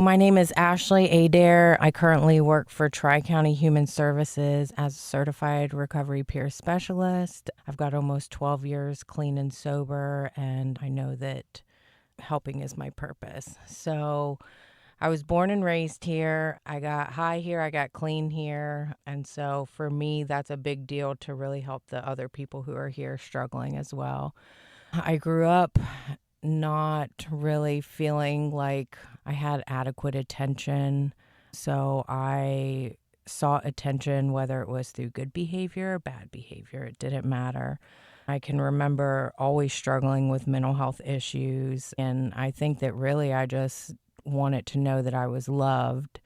My name is Ashley Adair. I currently work for Tri-County Human Services as a certified recovery peer specialist. I've got almost 12 years clean and sober, and I know that helping is my purpose. So I was born and raised here. I got high here, I got clean here. And so for me, that's a big deal to really help the other people who are here struggling as well. I grew up not really feeling like I had adequate attention. So I sought attention, whether it was through good behavior or bad behavior. It didn't matter. I can remember always struggling with mental health issues. And I think that really I just wanted to know that I was loved.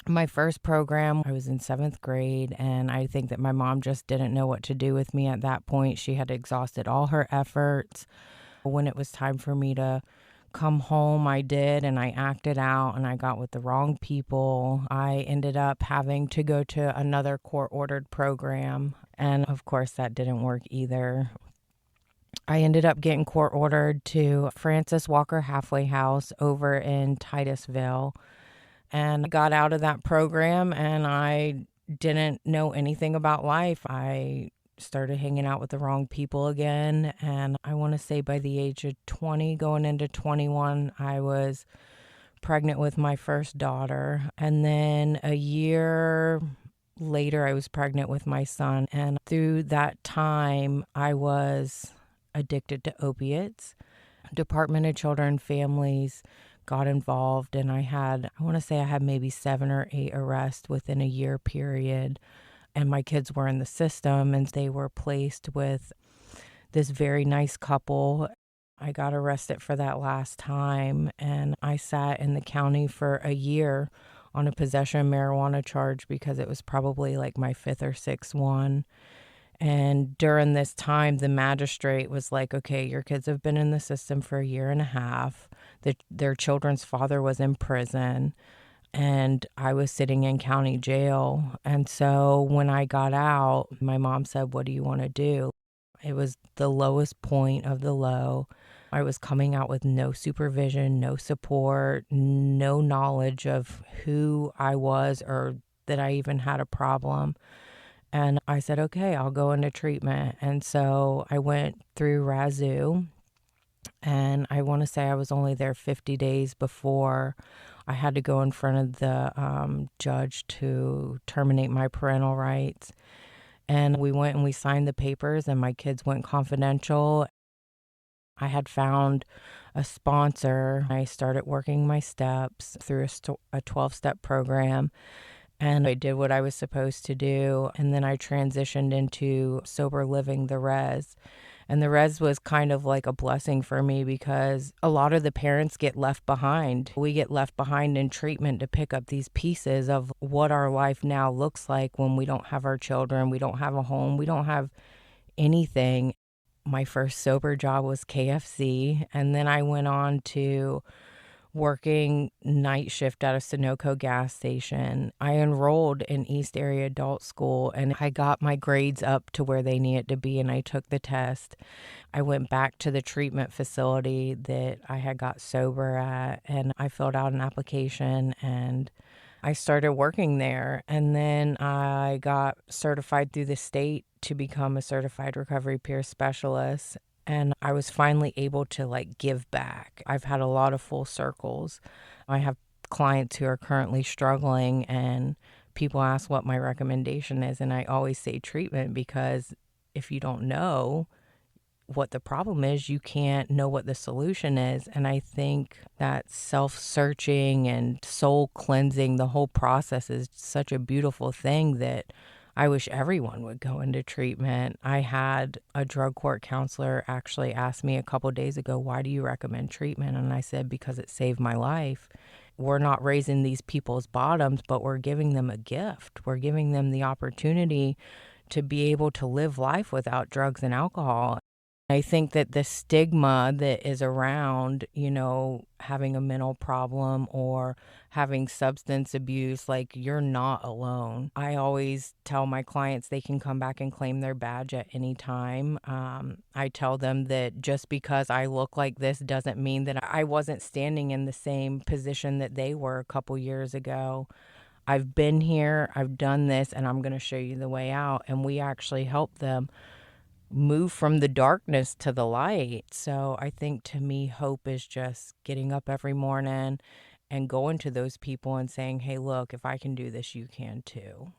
My first program, I was in seventh grade, and I think that my mom just didn't know what to do with me at that point. She had exhausted all her efforts. When it was time for me to come home, I did, and I acted out, and I got with the wrong people. I ended up having to go to another court-ordered program, and of course, that didn't work either. I ended up getting court-ordered to Francis Walker Halfway House over in Titusville, and I got out of that program, and I didn't know anything about life. I started hanging out with the wrong people again. And I want to say by the age of 20, going into 21, I was pregnant with my first daughter. And then a year later, I was pregnant with my son. And through that time, I was addicted to opiates. Department of Children and Families got involved, and I want to say I had maybe 7 or 8 arrests within a year period. And my kids were in the system, and they were placed with this very nice couple. I got arrested for that last time, and I sat in the county for a year on a possession of marijuana charge because it was probably like my 5th or 6th one. And during this time, the magistrate was like, okay, your kids have been in the system for a year and a half. Their children's father was in prison, and I was sitting in county jail. And so when I got out, my mom said, what do you want to do? It was the lowest point of the low. I was coming out with no supervision, no support, no knowledge of who I was or that I even had a problem. And I said, okay, I'll go into treatment. And so I went through Razoo, and I want to say I was only there 50 days before I had to go in front of the judge to terminate my parental rights. And we went and we signed the papers, and my kids went confidential. I had found a sponsor. I started working my steps through a 12-step program. And I did what I was supposed to do. And then I transitioned into sober living, the res. And the res was kind of like a blessing for me because a lot of the parents get left behind. We get left behind in treatment to pick up these pieces of what our life now looks like when we don't have our children, we don't have a home, we don't have anything. My first sober job was KFC. And then I went on to working night shift at a Sunoco gas station. I enrolled in East Area Adult School, and I got my grades up to where they needed to be, and I took the test. I went back to the treatment facility that I had got sober at, and I filled out an application, and I started working there. And then I got certified through the state to become a certified recovery peer specialist. And I was finally able to give back. I've had a lot of full circles. I have clients who are currently struggling, and people ask what my recommendation is. And I always say treatment, because if you don't know what the problem is, you can't know what the solution is. And I think that self-searching and soul cleansing, the whole process is such a beautiful thing that I wish everyone would go into treatment. I had a drug court counselor actually ask me a couple of days ago, why do you recommend treatment? And I said, because it saved my life. We're not raising these people's bottoms, but we're giving them a gift. We're giving them the opportunity to be able to live life without drugs and alcohol. I think that the stigma that is around, having a mental problem or having substance abuse, like you're not alone. I always tell my clients they can come back and claim their badge at any time. I tell them that just because I look like this doesn't mean that I wasn't standing in the same position that they were a couple years ago. I've been here, I've done this, and I'm going to show you the way out. And we actually help them move from the darkness to the light. So I think to me, hope is just getting up every morning and going to those people and saying, hey, look, if I can do this, you can too.